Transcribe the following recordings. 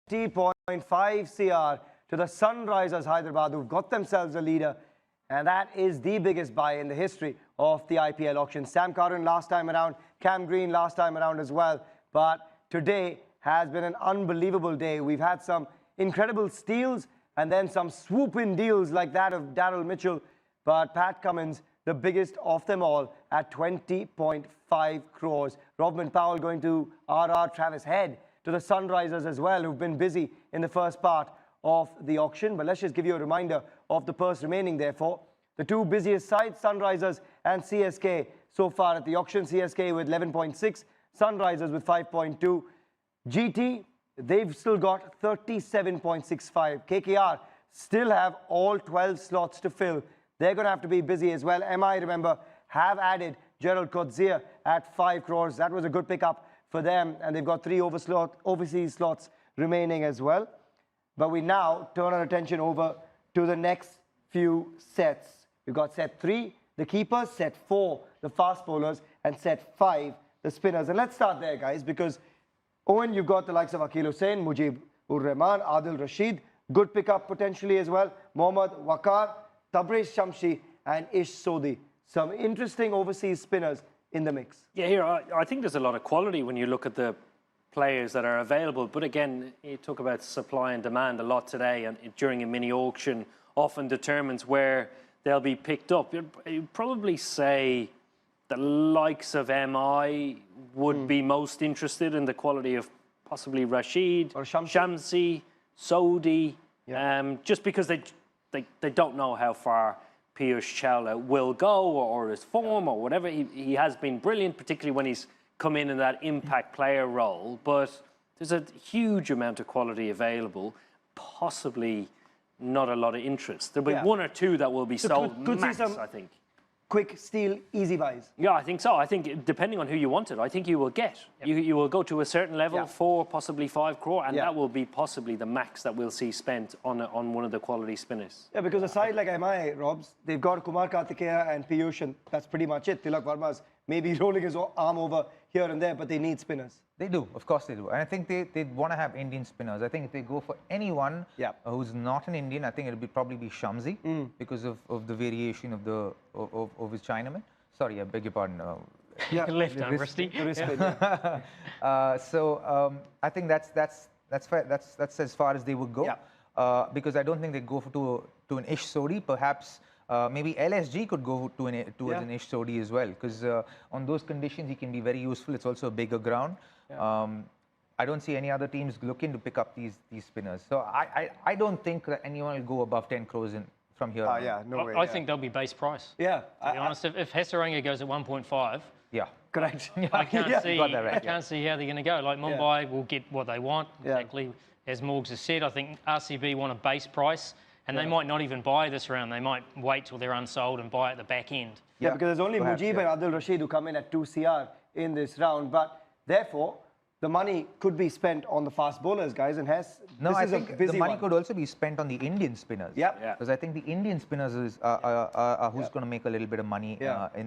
20.5 CR to the Sunrisers Hyderabad, who've got themselves a leader. And that is the biggest buy in the history of the IPL auction. Sam Curran last time around, Cam Green last time around as well. But today has been an unbelievable day. We've had some incredible steals and then some swoop-in deals like that of Daryl Mitchell. But Pat Cummins, the biggest of them all, at 20.5 crores. Rovman Powell going to RR, Travis Head to the Sunrisers as well, who've been busy in the first part of the auction. But let's just give you a reminder of the purse remaining, therefore. The two busiest sides, Sunrisers and CSK, so far at the auction. CSK with 11.6, Sunrisers with 5.2. GT, they've still got 37.65. KKR still have all 12 slots to fill. They're going to have to be busy as well. MI, remember, have added Gerald Coetzee at 5 crores. That was a good pickup for them, and they've got 3 overseas slots remaining as well. But we now turn our attention over to the next few sets. We've got set 3, the keepers, set 4, the fast bowlers, and set 5, the spinners. And let's start there, guys, because Owen, you've got the likes of Akil Hussain, Mujib-ur-Rahman, Adil Rashid, good pickup potentially as well, Mohammad Waqar, Tabriz Shamshi, and Ish Sodhi. Some interesting overseas spinners in the mix. Yeah, here, I think there's a lot of quality when you look at the players that are available. But again, you talk about supply and demand a lot today, and during a mini auction often determines where they'll be picked up. You'd probably say the likes of MI would be most interested in the quality of possibly Rashid, or Shamsi, Sodhi, just because they don't know how far Piyush Chawla will go or his form or whatever. He has been brilliant, particularly when he's come in that impact player role. But there's a huge amount of quality available, possibly not a lot of interest. There'll be 1 or 2 that will be sold max, I think. Quick steal, easy buys. Yeah, I think so. I think depending on who you want it, I think you will get. You will go to a certain level, 4, possibly 5 crore, and that will be possibly the max that we'll see spent on one of the quality spinners. Yeah, because a side like MI, Robs, they've got Kumar Kartikeya and Piyush, and that's pretty much it. Tilak Varma's maybe rolling his arm over here and there, but they need spinners. They do, of course they do. And I think they want to have Indian spinners. I think if they go for anyone who's not an Indian, I think it'll probably be Shamsi because of the variation of his Chinaman. Sorry, I beg your pardon. Left arm, wristy. So I think that's fair. That's as far as they would go. Because I don't think they go to an Ish Sodhi. Perhaps maybe LSG could go towards an Ish Sodhi as well, because on those conditions he can be very useful. It's also a bigger ground. I don't see any other teams looking to pick up these spinners. So I don't think that anyone will go above 10 crores from here. No way. I think they'll be base price. Yeah. To be honest, if Hasaranga goes at 1.5, correct. I can't see how they're going to go. Like Mumbai will get what they want. Exactly as Morgs has said. I think RCB want a base price, and they might not even buy this round. They might wait till they're unsold and buy at the back end. Yeah, because there's only Mujib and Adil Rashid who come in at 2 CR in this round. But therefore, the money could be spent on the fast bowlers, guys. And I think the money could also be spent on the Indian spinners. Because I think the Indian spinners are who's going to make a little bit of money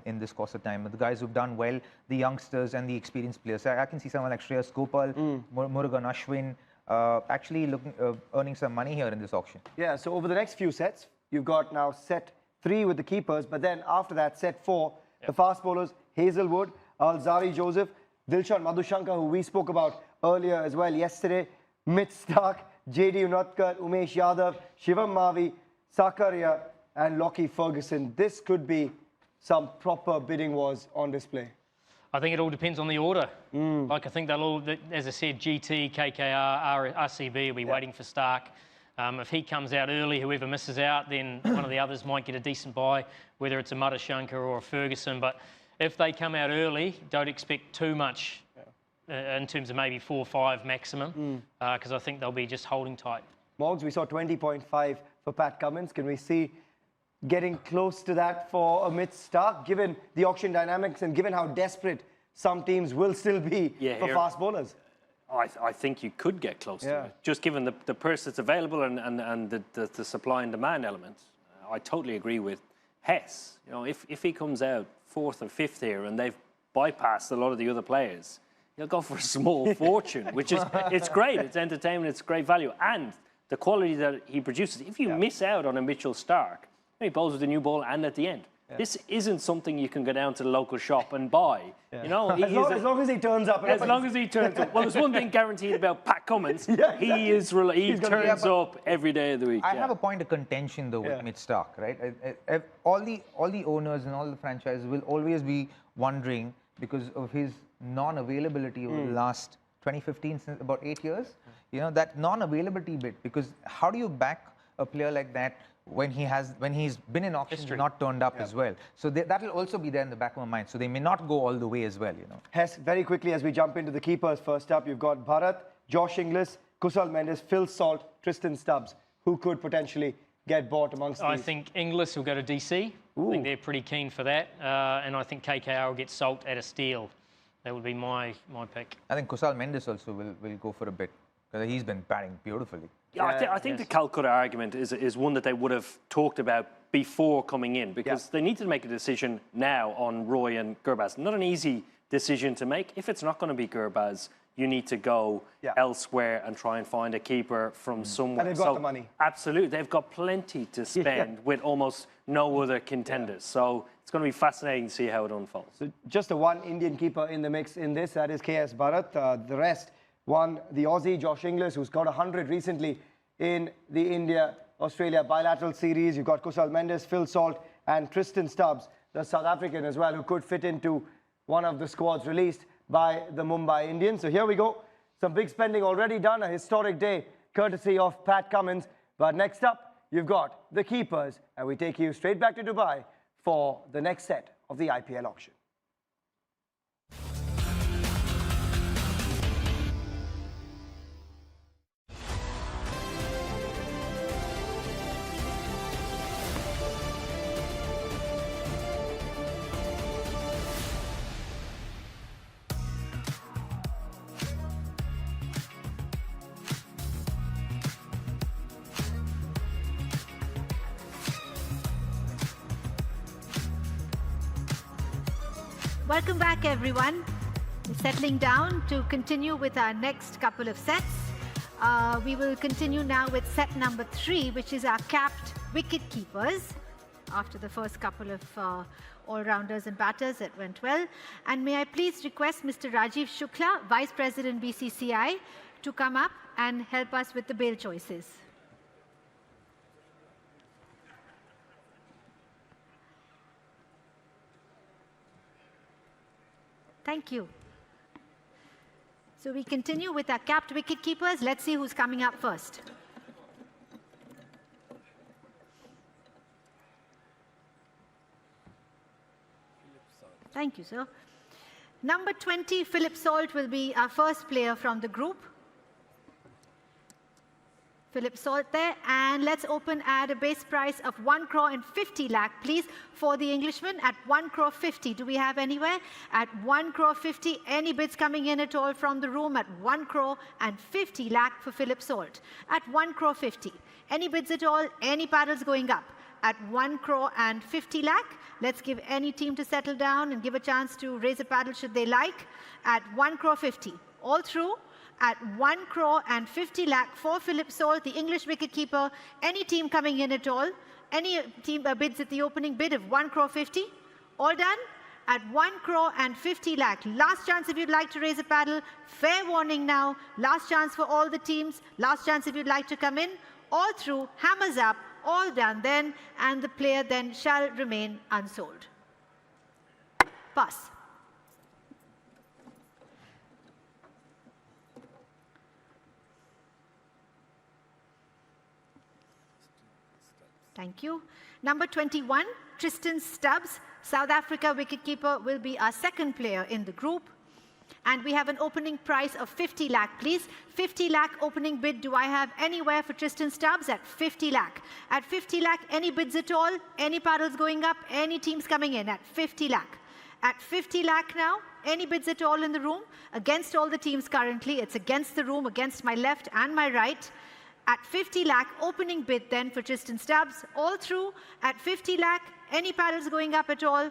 in this course of time. The guys who've done well, the youngsters and the experienced players. I can see someone like Shreyas Gopal, Murugan Ashwin, actually earning some money here in this auction. Yeah, so over the next few sets, you've got now set 3 with the keepers, but then after that, set 4, the fast bowlers, Hazelwood, Alzari Joseph, Dilshan Madhushankar, who we spoke about earlier as well yesterday, Mitch Stark, JD Unadkat, Umesh Yadav, Shivam Mavi, Sakaria, and Lockie Ferguson. This could be some proper bidding wars on display. I think it all depends on the order. Like I think they'll all, as I said, GT, KKR, RCB will be waiting for Stark. If he comes out early, whoever misses out, then one of the others might get a decent buy, whether it's a Madhushankar or a Ferguson. But if they come out early, don't expect too much in terms of maybe 4 or 5 maximum, because I think they'll be just holding tight. Morgs, we saw 20.5 for Pat Cummins. Can we see getting close to that for Amit Stark, given the auction dynamics and given how desperate some teams will still be for fast bowlers? I think you could get close to it, just given the purse that's available and the supply and demand elements. I totally agree with Hess. You know, if he comes out 4th or 5th here and they've bypassed a lot of the other players, you'll go for a small fortune, which is, it's great. It's entertainment, it's great value. And the quality that he produces, if you miss out on a Mitchell Starc, he bowls with a new ball and at the end. This isn't something you can go down to the local shop and buy. You know, As long as he turns up. as long as he turns up. Well, there's one thing guaranteed about Pat Cummins. He turns up every day of the week. I have a point of contention though with Mitch Starc, right? All the owners and all the franchises will always be wondering because of his non-availability over the last 2015, since about 8 years. You know, that non-availability bit, because how do you back a player like that when he's been in auctions and not turned up as well? So that will also be there in the back of my mind. So they may not go all the way as well, you know. Hess, very quickly as we jump into the keepers, first up, you've got Bharat, Josh Inglis, Kusal Mendes, Phil Salt, Tristan Stubbs. Who could potentially get bought amongst these? I think Inglis will go to DC. I think they're pretty keen for that. And I think KKR will get Salt at a steal. That would be my pick. I think Kusal Mendes also will go for a bit because he's been batting beautifully. Yeah, I think the Calcutta argument is one that they would have talked about before coming in, because they need to make a decision now on Roy and Gurbaz. Not an easy decision to make. If it's not going to be Gurbaz, you need to go elsewhere and try and find a keeper from somewhere. And they've got the money. Absolutely. They've got plenty to spend with almost no other contenders. So it's going to be fascinating to see how it unfolds. So just the one Indian keeper in the mix in this, that is KS Bharat. The rest, one, the Aussie, Josh Inglis, who's got 100 recently in the India-Australia bilateral series. You've got Kusal Mendes, Phil Salt, and Tristan Stubbs, the South African as well, who could fit into one of the squads released by the Mumbai Indians. So here we go. Some big spending already done, a historic day, courtesy of Pat Cummins. But next up, you've got the keepers, and we take you straight back to Dubai for the next set of the IPL auction. Welcome back, everyone. We're settling down to continue with our next couple of sets. We will continue now with set number 3, which is our capped wicket keepers. After the first couple of all-rounders and batters, it went well. And may I please request Mr. Rajiv Shukla, Vice President BCCI, to come up and help us with the bail choices. Thank you. So we continue with our capped wicket keepers. Let's see who's coming up first. Thank you, sir. Number 20, Philip Salt, will be our first player from the group. Philip Salt there. And let's open at a base price of 1 crore and 50 lakh, please, for the Englishman at 1 crore 50. Do we have anywhere? At 1 crore 50, any bids coming in at all from the room at 1 crore and 50 lakh for Philip Salt. At 1 crore 50. Any bids at all? Any paddles going up? At 1 crore and 50 lakh. Let's give any team to settle down and give a chance to raise a paddle should they like. At 1 crore 50. All through. At 1 crore and 50 lakh for Philip Salt, the English wicketkeeper. Any team coming in at all? Any team bids at the opening bid of 1 crore 50? All done? At 1 crore and 50 lakh. Last chance if you'd like to raise a paddle. Fair warning now. Last chance for all the teams. Last chance if you'd like to come in. All through, hammers up, all done then, and the player then shall remain unsold. Pass. Thank you. Number 21, Tristan Stubbs, South Africa wicketkeeper, will be our second player in the group. And we have an opening price of 50 lakh, please. 50 lakh opening bid. Do I have anywhere for Tristan Stubbs? At 50 lakh. At 50 lakh, any bids at all? Any paddles going up? Any teams coming in? At 50 lakh. At 50 lakh now, any bids at all in the room? Against all the teams currently. It's against the room, against my left and my right. At 50 lakh, opening bid then for Tristan Stubbs. All through at 50 lakh, any paddles going up at all?